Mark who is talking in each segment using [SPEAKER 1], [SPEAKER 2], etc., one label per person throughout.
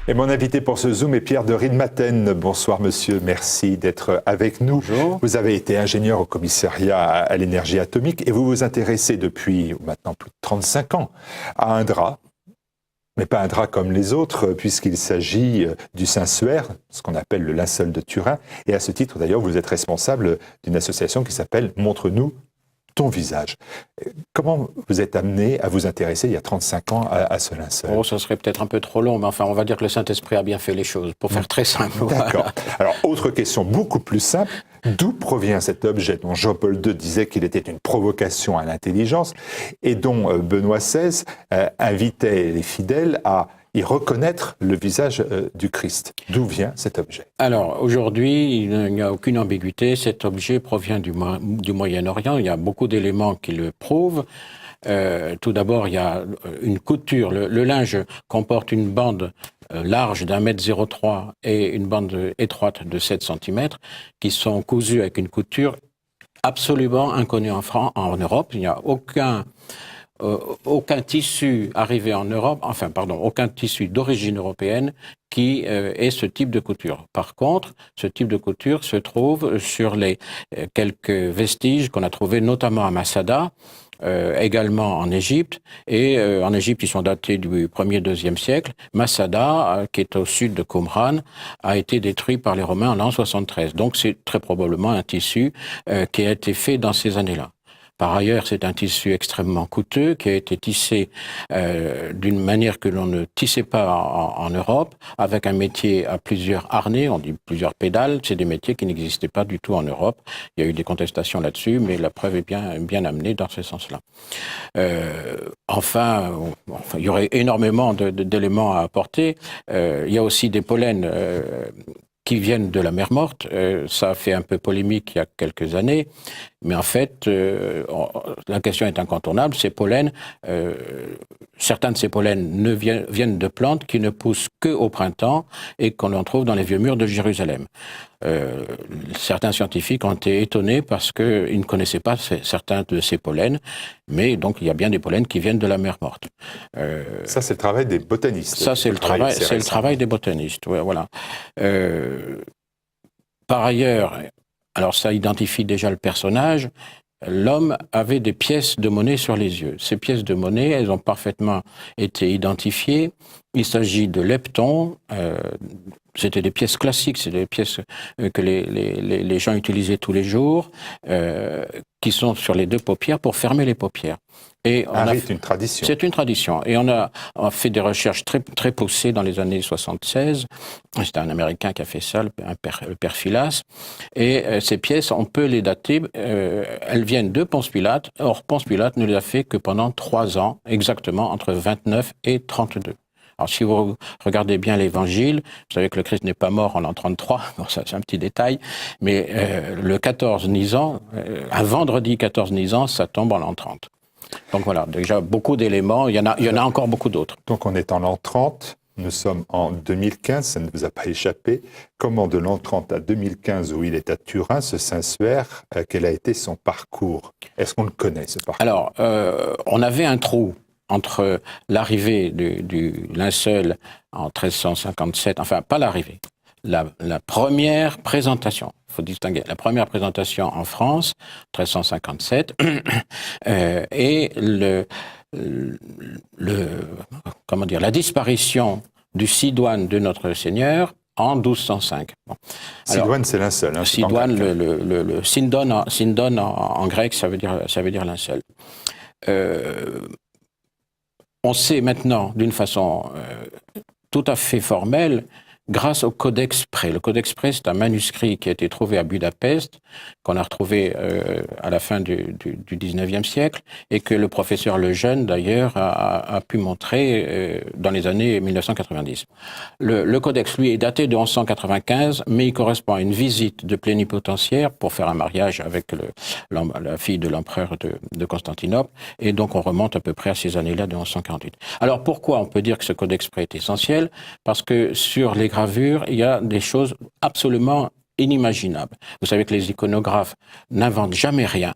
[SPEAKER 1] Et mon invité pour ce Zoom est Pierre de Riedmaten. Bonsoir monsieur, merci d'être avec nous.
[SPEAKER 2] Bonjour.
[SPEAKER 1] Vous avez été ingénieur au commissariat à l'énergie atomique et vous vous intéressez depuis maintenant plus de 35 ans à un drap, mais pas un drap comme les autres, puisqu'il s'agit du Saint-Suaire, ce qu'on appelle le linceul de Turin. Et à ce titre, d'ailleurs, vous êtes responsable d'une association qui s'appelle « Montre-nous ton visage ». Comment vous êtes amené à vous intéresser il y a 35 ans à ce linceul?
[SPEAKER 2] Oh, ça serait peut-être un peu trop long, mais enfin, on va dire que le Saint-Esprit a bien fait les choses, pour faire très simple.
[SPEAKER 1] D'accord. Alors, autre question beaucoup plus simple. D'où provient cet objet dont Jean-Paul II disait qu'il était une provocation à l'intelligence et dont Benoît XVI invitait les fidèles à y reconnaître le visage du Christ? D'où vient cet objet?
[SPEAKER 2] Alors, aujourd'hui, il n'y a aucune ambiguïté. Cet objet provient du Moyen-Orient. Il y a beaucoup d'éléments qui le prouvent. Tout d'abord, il y a une couture. Le linge comporte une bande large d'1,03 m et une bande étroite de 7 cm qui sont cousues avec une couture absolument inconnue en Europe. Il n'y a aucun tissu arrivé en Europe, aucun tissu d'origine européenne qui ait ce type de couture. Par contre, ce type de couture se trouve sur les quelques vestiges qu'on a trouvés notamment à Masada, également en Égypte, et en Égypte ils sont datés du 1er, 2e siècle. Masada, qui est au sud de Qumran, a été détruit par les Romains en l'an 73. Donc c'est très probablement un tissu qui a été fait dans ces années-là. Par ailleurs, c'est un tissu extrêmement coûteux qui a été tissé d'une manière que l'on ne tissait pas en Europe, avec un métier à plusieurs harnais, on dit plusieurs pédales. C'est des métiers qui n'existaient pas du tout en Europe. Il y a eu des contestations là-dessus, mais la preuve est bien amenée dans ce sens-là. Enfin, il y aurait énormément d'éléments à apporter. Il y a aussi des pollens qui viennent de la mer Morte. Ça a fait un peu polémique il y a quelques années, mais en fait, la question est incontournable. Ces pollens, certains de ces pollens viennent de plantes qui ne poussent qu'au printemps et qu'on en trouve dans les vieux murs de Jérusalem. Certains scientifiques ont été étonnés parce qu'ils ne connaissaient pas certains de ces pollens, mais donc il y a bien des pollens qui viennent de la mer Morte.
[SPEAKER 1] Ça, c'est le travail des botanistes.
[SPEAKER 2] Ça, c'est le travail des botanistes. Ouais, voilà. Par ailleurs, alors ça identifie déjà le personnage. L'homme avait des pièces de monnaie sur les yeux. Ces pièces de monnaie, elles ont parfaitement été identifiées. Il s'agit de leptons. C'était des pièces classiques, c'est des pièces que les gens utilisaient tous les jours, qui sont sur les deux paupières pour fermer les paupières. Et
[SPEAKER 1] c'est une tradition.
[SPEAKER 2] C'est une tradition. Et on a fait des recherches très poussées dans les années 76. C'était un Américain qui a fait ça, le père Philas. Et ces pièces, on peut les dater. Elles viennent de Ponce Pilate. Or, Ponce Pilate ne les a fait que pendant 3 ans, exactement entre 29 et 32. Alors, si vous regardez bien l'Évangile, vous savez que le Christ n'est pas mort en l'an 33, bon, ça c'est un petit détail, mais le 14 Nisan, un vendredi 14 Nisan, ça tombe en l'an 30. Donc voilà, déjà beaucoup d'éléments, il y en a encore beaucoup d'autres.
[SPEAKER 1] Donc on est en l'an 30, nous sommes en 2015, ça ne vous a pas échappé. Comment de l'an 30 à 2015, où il est à Turin, ce Saint-Suaire, quel a été son parcours? Est-ce qu'on le connaît, ce parcours?
[SPEAKER 2] Alors, on avait un trou entre l'arrivée du linceul en 1357, enfin pas l'arrivée, la première présentation, il faut distinguer, la première présentation en France, 1357, et la disparition du sidoine de notre Seigneur en 1205. Bon.
[SPEAKER 1] Sidoine, c'est linceul. Hein,
[SPEAKER 2] sidoine, le sindon en grec, ça veut dire linceul. On sait maintenant, d'une façon tout à fait formelle, grâce au Codex Près. Le Codex Près, c'est un manuscrit qui a été trouvé à Budapest, qu'on a retrouvé à la fin du 19e siècle, et que le professeur Lejeune, d'ailleurs, a pu montrer dans les années 1990. Le Codex, lui, est daté de 1195, mais il correspond à une visite de plénipotentiaire pour faire un mariage avec la fille de l'empereur de Constantinople, et donc on remonte à peu près à ces années-là de 1148. Alors pourquoi on peut dire que ce Codex Près est essentiel? Parce que sur les gravures, il y a des choses absolument inimaginables. Vous savez que les iconographes n'inventent jamais rien.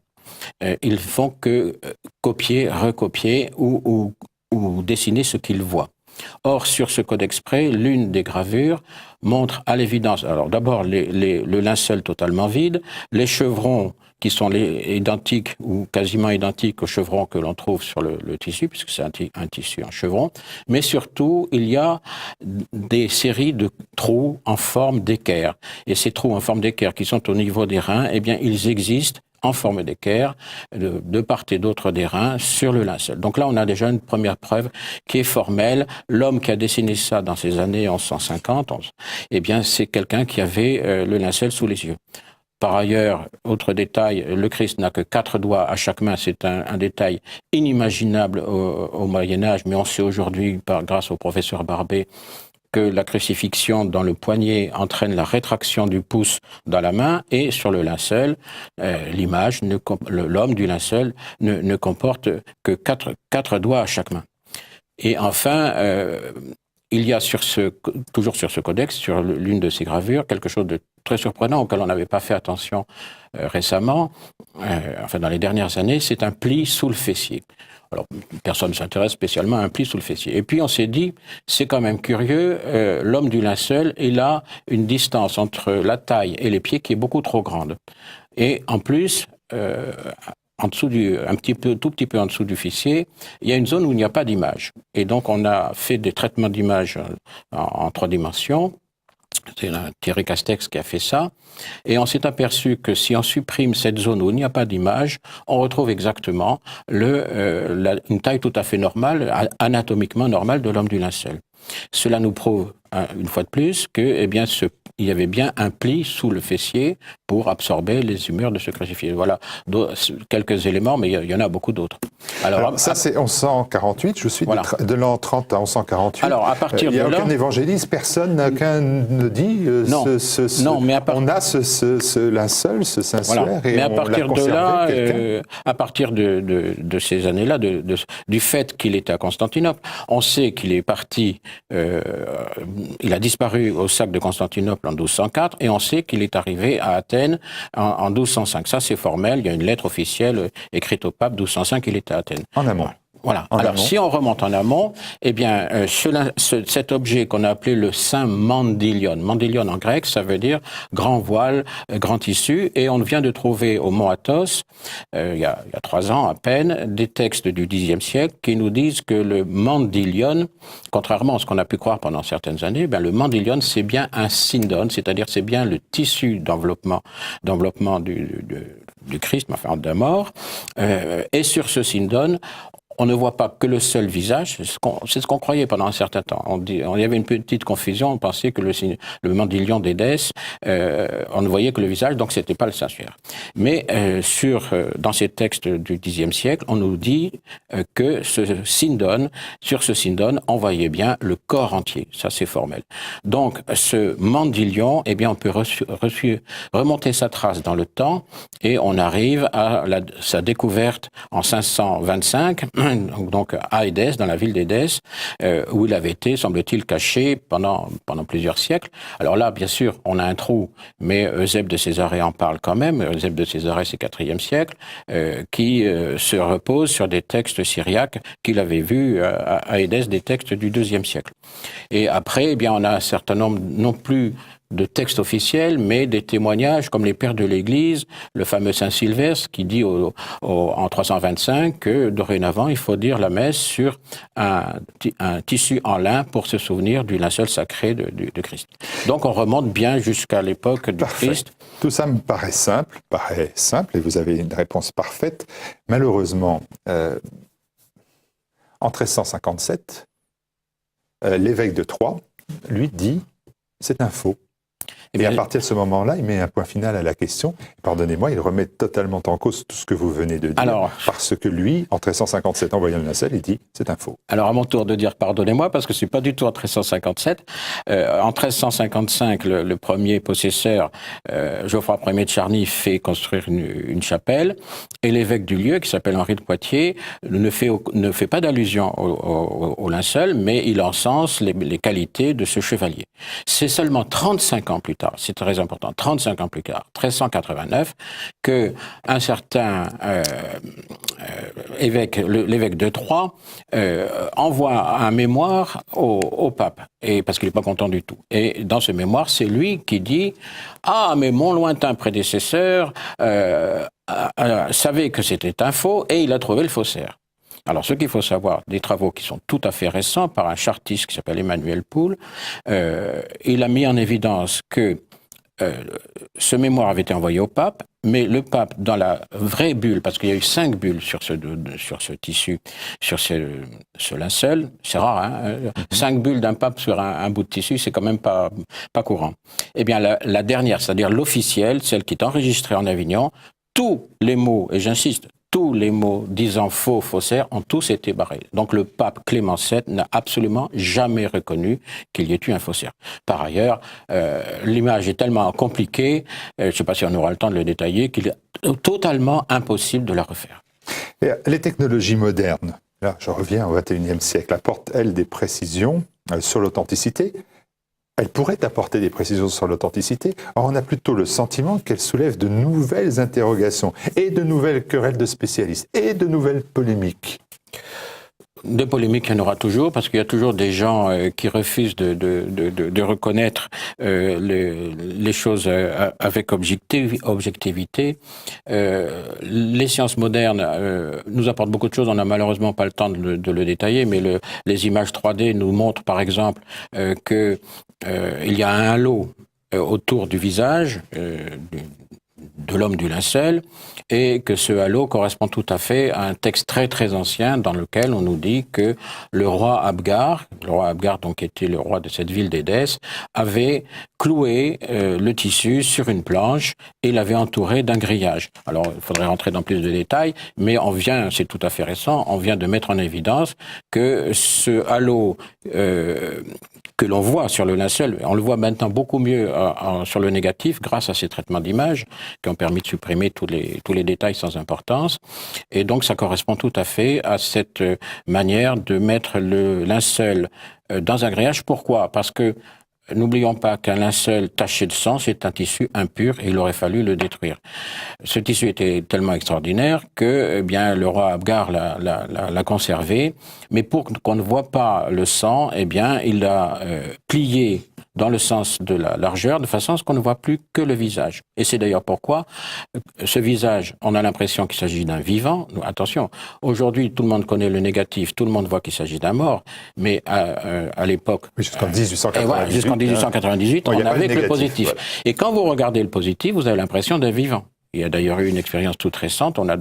[SPEAKER 2] Ils font que copier, recopier ou dessiner ce qu'ils voient. Or, sur ce codex près, l'une des gravures montre à l'évidence, alors d'abord le linceul totalement vide, les chevrons qui sont identiques ou quasiment identiques aux chevrons que l'on trouve sur le tissu, puisque c'est un tissu en chevron, mais surtout, il y a des séries de trous en forme d'équerre. Et ces trous en forme d'équerre qui sont au niveau des reins, eh bien, ils existent en forme d'équerre, de part et d'autre des reins, sur le linceul. Donc là, on a déjà une première preuve qui est formelle. L'homme qui a dessiné ça dans ces années 1150, eh bien, c'est quelqu'un qui avait le linceul sous les yeux. Par ailleurs, autre détail, le Christ n'a que 4 doigts à chaque main. C'est un détail inimaginable au Moyen-Âge, mais on sait aujourd'hui, grâce au professeur Barbet, que la crucifixion dans le poignet entraîne la rétraction du pouce dans la main, et sur le linceul, l'image, l'homme du linceul ne comporte que 4 doigts à chaque main. Et enfin, il y a toujours sur ce codex, sur l'une de ces gravures, quelque chose de très surprenant auquel on n'avait pas fait attention récemment, enfin dans les dernières années, c'est un pli sous le fessier. Alors, personne ne s'intéresse spécialement à un pli sous le fessier. Et puis on s'est dit, c'est quand même curieux, l'homme du linceul, il a une distance entre la taille et les pieds qui est beaucoup trop grande. Et en plus, en dessous tout petit peu en dessous du fessier, il y a une zone où il n'y a pas d'image. Et donc on a fait des traitements d'image en 3 dimensions. C'est Thierry Castex qui a fait ça. Et on s'est aperçu que si on supprime cette zone où il n'y a pas d'image, on retrouve exactement une taille tout à fait normale, anatomiquement normale de l'homme du linceul. Cela nous prouve, une fois de plus, que, eh bien, il y avait bien un pli sous le fessier pour absorber les humeurs de ce crucifié. Voilà quelques éléments, mais il y en a beaucoup d'autres.
[SPEAKER 1] Alors ça, c'est 1148, je suis voilà. de l'an 30 à 1148. Alors, à partir de là... Il n'y a aucun évangéliste, personne ne dit...
[SPEAKER 2] non, mais
[SPEAKER 1] on a ce linceul, ce Saint-Suaire, voilà.
[SPEAKER 2] Mais à partir de là, à partir de ces années-là, du fait qu'il était à Constantinople, on sait qu'il est parti... il a disparu au sac de Constantinople en 1204, et on sait qu'il est arrivé à Athènes en 1205. Ça, c'est formel, il y a une lettre officielle écrite au pape, 1205, il était à Athènes.
[SPEAKER 1] En amont.
[SPEAKER 2] Voilà. Alors, si on remonte en amont, eh bien, cet objet qu'on a appelé le Saint Mandylion. Mandylion en grec, ça veut dire grand voile, grand tissu. Et on vient de trouver au mont Athos, il y a 3 ans à peine, des textes du Xe siècle qui nous disent que le Mandylion, contrairement à ce qu'on a pu croire pendant certaines années, ben, le Mandylion, c'est bien un sindone, c'est-à-dire c'est bien le tissu d'enveloppement du Christ, enfin d'un mort. Et sur ce sindone, on ne voit pas que le seul visage, c'est ce qu'on croyait pendant un certain temps. Il y avait une petite confusion, on pensait que le Mandylion d'Édesse, on ne voyait que le visage, donc c'était pas le Saint-Suaire. Mais dans ces textes du Xe siècle, on nous dit que sur ce sindone, on voyait bien le corps entier. Ça, c'est formel. Donc, ce Mandylion, eh bien, on peut remonter sa trace dans le temps, et on arrive à sa découverte en 525, donc à Édesse, dans la ville d'Édesse, où il avait été, semble-t-il, caché pendant plusieurs siècles. Alors là, bien sûr, on a un trou, mais Eusèbe de Césarée en parle quand même. Eusèbe de Césarée, c'est 4e siècle, qui se repose sur des textes syriaques qu'il avait vus à Édesse, des textes du 2e siècle. Et après, eh bien, on a un certain nombre, non plus de textes officiels, mais des témoignages comme les pères de l'Église, le fameux Saint Sylvestre qui dit en 325 que dorénavant il faut dire la messe sur un tissu en lin pour se souvenir du linceul sacré de Christ. Donc on remonte bien jusqu'à l'époque du Christ.
[SPEAKER 1] Tout ça me paraît simple, et vous avez une réponse parfaite. Malheureusement, en 1357, l'évêque de Troyes, lui, dit c'est un faux. Et à partir de ce moment-là, il met un point final à la question. Pardonnez-moi, il remet totalement en cause tout ce que vous venez de dire. Parce que lui, en 1357, en voyant le linceul, il dit c'est un faux.
[SPEAKER 2] Alors à mon tour de dire pardonnez-moi, parce que c'est pas du tout en 1357. En 1355, le premier possesseur, Geoffroy Ier de Charny, fait construire une chapelle. Et l'évêque du lieu, qui s'appelle Henri de Poitiers, ne fait pas d'allusion au linceul, mais il encense les qualités de ce chevalier. C'est seulement 35 ans plus tard, c'est très important, 35 ans plus tard, 1389, que un certain évêque, l'évêque de Troyes, envoie un mémoire au pape, et parce qu'il n'est pas content du tout. Et dans ce mémoire, c'est lui qui dit « Ah, mais mon lointain prédécesseur savait que c'était un faux, et il a trouvé le faussaire. » Alors, ce qu'il faut savoir, des travaux qui sont tout à fait récents, par un chartiste qui s'appelle Emmanuel Poul, il a mis en évidence que ce mémoire avait été envoyé au pape, mais le pape, dans la vraie bulle, parce qu'il y a eu 5 bulles sur ce tissu, sur ce linceul, c'est rare, hein, 5 bulles d'un pape sur un bout de tissu, c'est quand même pas courant. Eh bien, la dernière, c'est-à-dire l'officielle, celle qui est enregistrée en Avignon, tous les mots, et j'insiste, tous les mots disant faux, faussaire, ont tous été barrés. Donc le pape Clément VII n'a absolument jamais reconnu qu'il y ait eu un faussaire. Par ailleurs, l'image est tellement compliquée, je ne sais pas si on aura le temps de le détailler, qu'il est totalement impossible de la refaire.
[SPEAKER 1] Et les technologies modernes, là je reviens au XXIe siècle, apportent, elles, des précisions sur l'authenticité. Elle pourrait apporter des précisions sur l'authenticité. Or, on a plutôt le sentiment qu'elle soulève de nouvelles interrogations et de nouvelles querelles de spécialistes et de nouvelles polémiques.
[SPEAKER 2] Des polémiques, il y en aura toujours, parce qu'il y a toujours des gens qui refusent de reconnaître les choses avec objectivité. Les sciences modernes nous apportent beaucoup de choses. On n'a malheureusement pas le temps de le détailler, mais les images 3D nous montrent, par exemple, que il y a un halo autour du visage de l'homme du linceul, et que ce halo correspond tout à fait à un texte très très ancien dans lequel on nous dit que le roi Abgar donc était le roi de cette ville d'Édesse, avait cloué le tissu sur une planche et l'avait entouré d'un grillage. Alors il faudrait rentrer dans plus de détails, mais c'est tout à fait récent, on vient de mettre en évidence que ce halo que l'on voit sur le linceul, on le voit maintenant beaucoup mieux sur le négatif grâce à ces traitements d'image qui ont permis de supprimer tous les détails sans importance. Et donc ça correspond tout à fait à cette manière de mettre le linceul dans un grillage. Pourquoi ? Parce que n'oublions pas qu'un linceul taché de sang, c'est un tissu impur et il aurait fallu le détruire. Ce tissu était tellement extraordinaire que, le roi Abgar l'a conservé, mais pour qu'on ne voit pas le sang, il l'a plié dans le sens de la largeur, de façon à ce qu'on ne voit plus que le visage. Et c'est d'ailleurs pourquoi ce visage, on a l'impression qu'il s'agit d'un vivant. Attention, aujourd'hui, tout le monde connaît le négatif, tout le monde voit qu'il s'agit d'un mort, mais à l'époque...
[SPEAKER 1] Oui, jusqu'en 1898.
[SPEAKER 2] Jusqu'en 1898, on avait que le positif. Voilà. Et quand vous regardez le positif, vous avez l'impression d'un vivant. Il y a d'ailleurs eu une expérience toute récente, on a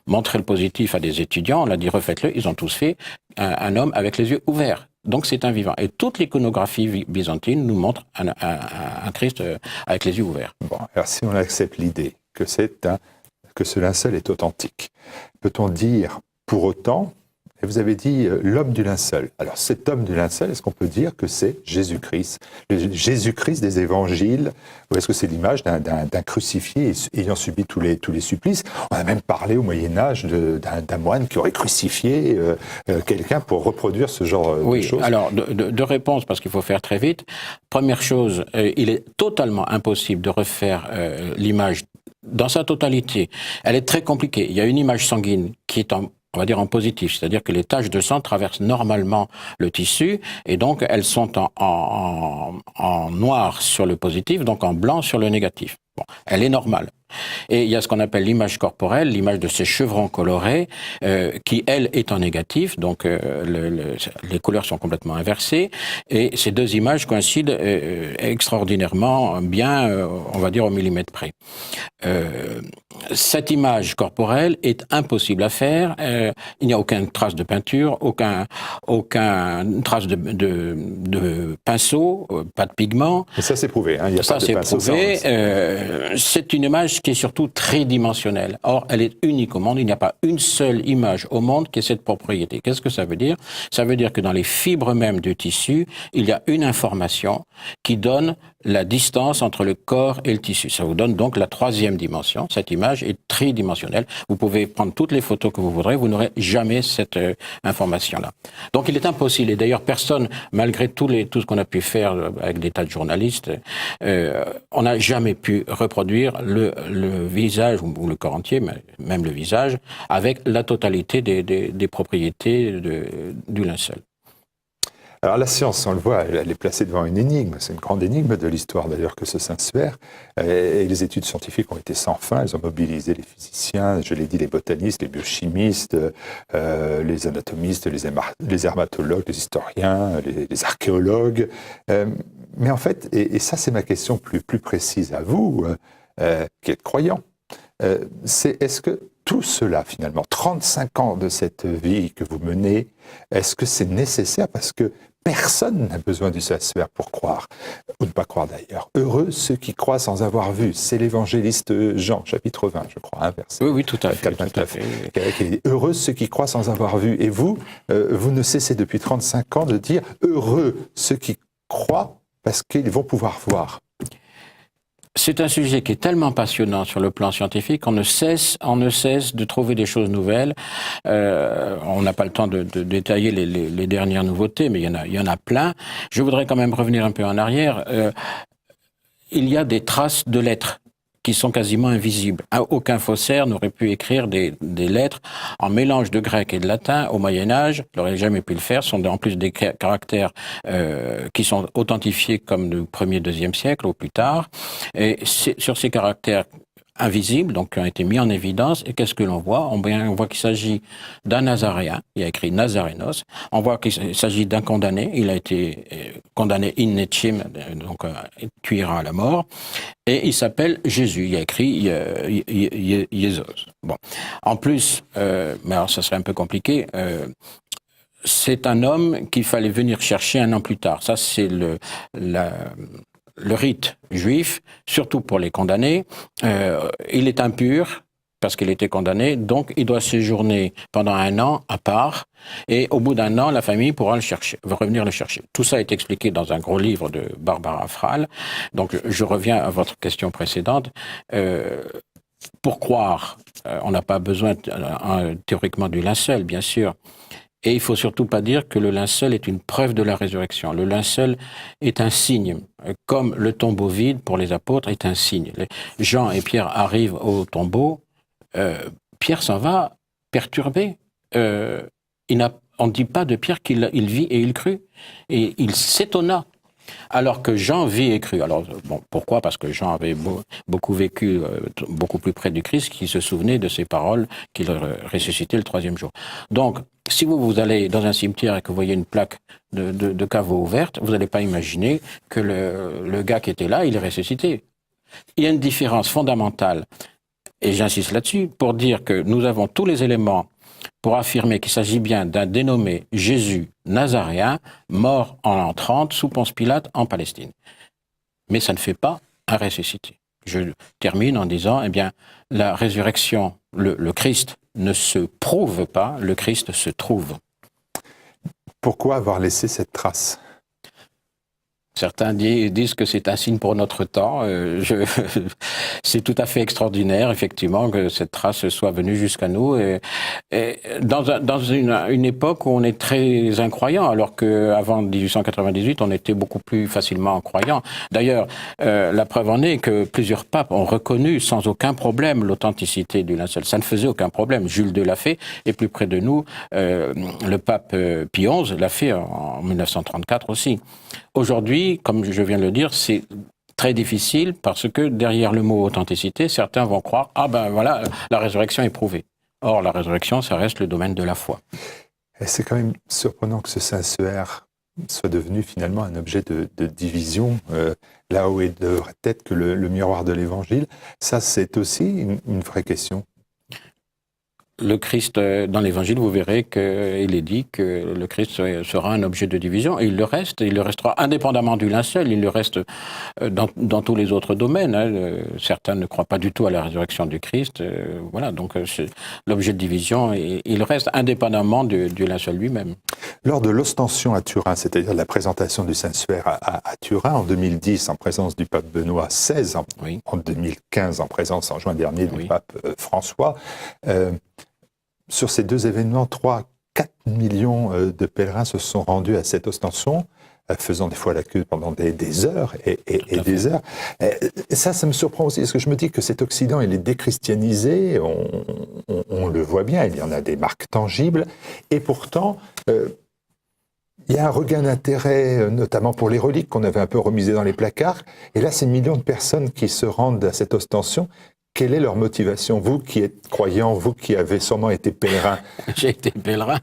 [SPEAKER 2] montré le positif à des étudiants, on a dit refaites-le, ils ont tous fait un homme avec les yeux ouverts. Donc c'est un vivant. Et toute l'iconographie byzantine nous montre un Christ avec les yeux ouverts.
[SPEAKER 1] Bon, alors si on accepte l'idée que que ce linceul est authentique, peut-on dire pour autant, et vous avez dit l'homme du linceul. Alors cet homme du linceul, est-ce qu'on peut dire que c'est Jésus-Christ, le Jésus-Christ des évangiles, ou est-ce que c'est l'image d'un crucifié ayant subi tous les supplices? On a même parlé au Moyen-Âge d'un moine qui aurait crucifié quelqu'un pour reproduire ce genre de choses.
[SPEAKER 2] Oui, alors deux réponses, parce qu'il faut faire très vite. Première chose, il est totalement impossible de refaire l'image dans sa totalité. Elle est très compliquée. Il y a une image sanguine qui est on va dire en positif, c'est-à-dire que les taches de sang traversent normalement le tissu et donc elles sont en noir sur le positif, donc en blanc sur le négatif. Bon, elle est normale. Et il y a ce qu'on appelle l'image corporelle, l'image de ces chevrons colorés, qui, elle, est en négatif, donc les couleurs sont complètement inversées, et ces deux images coïncident extraordinairement bien, on va dire au millimètre près. Cette image corporelle est impossible à faire, il n'y a aucune trace de peinture, aucune trace de pinceau, pas de pigment.
[SPEAKER 1] Et ça c'est prouvé, hein, il y a
[SPEAKER 2] ça
[SPEAKER 1] pas de pinceau.
[SPEAKER 2] Ça c'est prouvé, c'est une image qui est surtout tridimensionnelle. Or, elle est unique au monde. Il n'y a pas une seule image au monde qui ait cette propriété. Qu'est-ce que ça veut dire? Ça veut dire que dans les fibres même du tissu, il y a une information qui donne la distance entre le corps et le tissu. Ça vous donne donc la troisième dimension. Cette image est tridimensionnelle. Vous pouvez prendre toutes les photos que vous voudrez, vous n'aurez jamais cette information-là. Donc il est impossible, et d'ailleurs personne, malgré tout ce qu'on a pu faire avec des tas de journalistes, on n'a jamais pu reproduire le visage, ou le corps entier, même le visage, avec la totalité des propriétés du linceul.
[SPEAKER 1] Alors la science, on le voit, elle est placée devant une énigme. C'est une grande énigme de l'histoire d'ailleurs que ce Saint-Suaire. Et les études scientifiques ont été sans fin. Elles ont mobilisé les physiciens, je l'ai dit, les botanistes, les biochimistes, les anatomistes, les hermatologues, les historiens, les archéologues. Mais en fait, et ça c'est ma question plus précise à vous, qui êtes croyant, c'est est-ce que tout cela, finalement, 35 ans de cette vie que vous menez, est-ce que c'est nécessaire? Parce que personne n'a besoin du Saint-Suaire pour croire, ou ne pas croire d'ailleurs. Heureux ceux qui croient sans avoir vu. C'est l'évangéliste Jean, chapitre 20, je crois, verset.
[SPEAKER 2] Oui, tout à fait. Tout à fait.
[SPEAKER 1] Heureux ceux qui croient sans avoir vu. Et vous, vous ne cessez depuis 35 ans de dire heureux ceux qui croient parce qu'ils vont pouvoir voir.
[SPEAKER 2] C'est un sujet qui est tellement passionnant sur le plan scientifique, on ne cesse de trouver des choses nouvelles. On n'a pas le temps de détailler les dernières nouveautés, mais il y en a plein. Je voudrais quand même revenir un peu en arrière. Il y a des traces de lettres qui sont quasiment invisibles. Aucun faussaire n'aurait pu écrire des lettres en mélange de grec et de latin au Moyen-Âge. Il n'aurait jamais pu le faire. Ce sont en plus des caractères qui sont authentifiés comme du 1er, 2e siècle ou plus tard. Et sur ces caractères invisibles, donc qui ont été mis en évidence, et qu'est-ce que l'on voit? On voit qu'il s'agit d'un Nazaréen, il y a écrit Nazarénos. On voit qu'il s'agit d'un condamné, il a été condamné in etchim, donc cuira à la mort, et il s'appelle Jésus, il y a écrit Jésus. Bon. En plus, mais alors ça serait un peu compliqué, c'est un homme qu'il fallait venir chercher un an plus tard. Ça, c'est le rite juif, surtout pour les condamnés. Il est impur parce qu'il était condamné, donc il doit séjourner pendant un an à part, et au bout d'un an, la famille pourra revenir le chercher. Tout ça est expliqué dans un gros livre de Barbara Frall. Donc je reviens à votre question précédente. Pour croire, on n'a pas besoin théoriquement du linceul, bien sûr. Et il faut surtout pas dire que le linceul est une preuve de la résurrection. Le linceul est un signe, comme le tombeau vide pour les apôtres est un signe. Jean et Pierre arrivent au tombeau, Pierre s'en va perturbé. On ne dit pas de Pierre qu'il vit et il crut. Et il s'étonna. Alors que Jean vit et crut. Alors, bon, pourquoi? Parce que Jean avait beaucoup vécu, beaucoup plus près du Christ, qui se souvenait de ses paroles qu'il ressuscitait le 3e jour. Donc, si vous allez dans un cimetière et que vous voyez une plaque de caveau ouverte, vous n'allez pas imaginer que le gars qui était là, il est ressuscité. Il y a une différence fondamentale, et j'insiste là-dessus, pour dire que nous avons tous les éléments pour affirmer qu'il s'agit bien d'un dénommé Jésus nazaréen, mort en l'an 30 sous Ponce Pilate en Palestine. Mais ça ne fait pas un ressuscité. Je termine en disant, eh bien, la résurrection, le Christ ne se prouve pas, le Christ se trouve.
[SPEAKER 1] Pourquoi avoir laissé cette trace ?
[SPEAKER 2] Certains disent que c'est un signe pour notre temps. C'est tout à fait extraordinaire, effectivement, que cette trace soit venue jusqu'à nous. Et dans une époque où on est très incroyant, alors qu'avant 1898, on était beaucoup plus facilement croyant. D'ailleurs, la preuve en est que plusieurs papes ont reconnu sans aucun problème l'authenticité du linceul. Ça ne faisait aucun problème. Jules II l'a fait, et plus près de nous, le pape Pie XI l'a fait en 1934 aussi. Aujourd'hui, comme je viens de le dire, c'est très difficile parce que derrière le mot authenticité, certains vont croire « Ah ben voilà, la résurrection est prouvée ». Or, la résurrection, ça reste le domaine de la foi.
[SPEAKER 1] Et c'est quand même surprenant que ce Saint-Suaire soit devenu finalement un objet de division, là où il devrait être que le miroir de l'Évangile. Ça, c'est aussi une vraie question.
[SPEAKER 2] le Christ, dans l'Évangile, vous verrez qu'il est dit que le Christ sera un objet de division, et il le reste, et il le restera indépendamment du linceul, il le reste dans tous les autres domaines. Certains ne croient pas du tout à la résurrection du Christ. Voilà, donc l'objet de division, il reste indépendamment du linceul lui-même.
[SPEAKER 1] Lors de l'ostension à Turin, c'est-à-dire la présentation du Saint-Suaire à Turin en 2010, en présence du pape Benoît XVI, en 2015, en présence en juin dernier du pape François, sur ces deux événements, 3-4 millions de pèlerins se sont rendus à cette ostension, faisant des fois la queue pendant des heures et des heures. Ça me surprend aussi, parce que je me dis que cet Occident, il est déchristianisé, on le voit bien, il y en a des marques tangibles, et pourtant, il y a un regain d'intérêt, notamment pour les reliques qu'on avait un peu remisées dans les placards, et là, ces millions de personnes qui se rendent à cette ostension. Quelle est leur motivation? Vous qui êtes croyant, vous qui avez sûrement été pèlerin.
[SPEAKER 2] J'ai été pèlerin.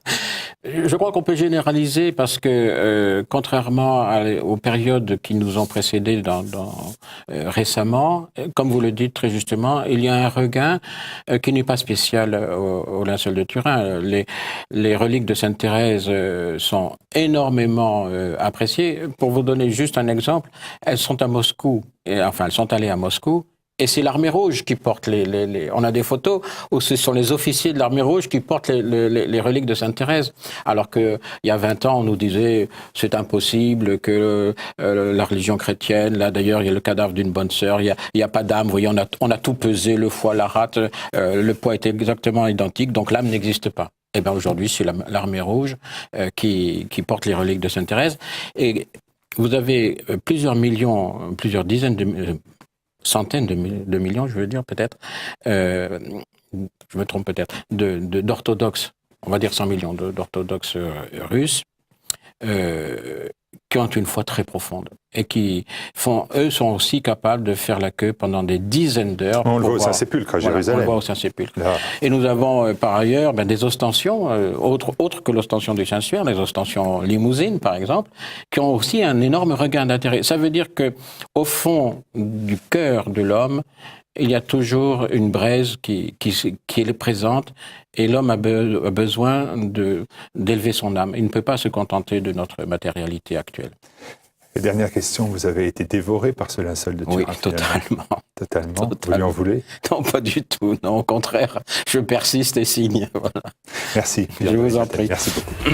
[SPEAKER 2] Je crois qu'on peut généraliser parce que, contrairement aux périodes qui nous ont précédées récemment, comme vous le dites très justement, il y a un regain qui n'est pas spécial au linceul de Turin. Les reliques de Sainte Thérèse sont énormément appréciées. Pour vous donner juste un exemple, elles sont à Moscou, elles sont allées à Moscou. Et c'est l'Armée Rouge qui porte on a des photos où ce sont les officiers de l'Armée Rouge qui portent les reliques de Sainte Thérèse. Alors qu'il y a 20 ans, on nous disait c'est impossible que la religion chrétienne, là d'ailleurs il y a le cadavre d'une bonne sœur, il y a pas d'âme, vous voyez, on a tout pesé, le foie, la rate, le poids est exactement identique, donc l'âme n'existe pas. Et bien aujourd'hui, c'est l'Armée Rouge qui porte les reliques de Sainte Thérèse. Et vous avez plusieurs dizaines de centaines de millions, je veux dire peut-être, je me trompe peut-être, d'orthodoxes, on va dire 100 millions d'orthodoxes russes, qui ont une foi très profonde et qui sont aussi capables de faire la queue pendant des dizaines d'heures.
[SPEAKER 1] On le voit au Saint-Sépulcre à Jérusalem.
[SPEAKER 2] On le voit au Saint-Sépulcre. Et nous avons par ailleurs des ostensions, autres que l'ostension du Saint-Suaire, les ostensions limousines par exemple, qui ont aussi un énorme regain d'intérêt. Ça veut dire que au fond du cœur de l'homme, il y a toujours une braise qui est présente et l'homme a besoin d'élever son âme. Il ne peut pas se contenter de notre matérialité actuelle.
[SPEAKER 1] Et dernière question, vous avez été dévoré par ce linceul de Turin?
[SPEAKER 2] Oui, totalement.
[SPEAKER 1] Totalement. Vous lui en voulez?
[SPEAKER 2] Non, pas du tout. Non, au contraire, je persiste et signe. Voilà.
[SPEAKER 1] Merci.
[SPEAKER 2] Je vous en prie.
[SPEAKER 1] Merci beaucoup.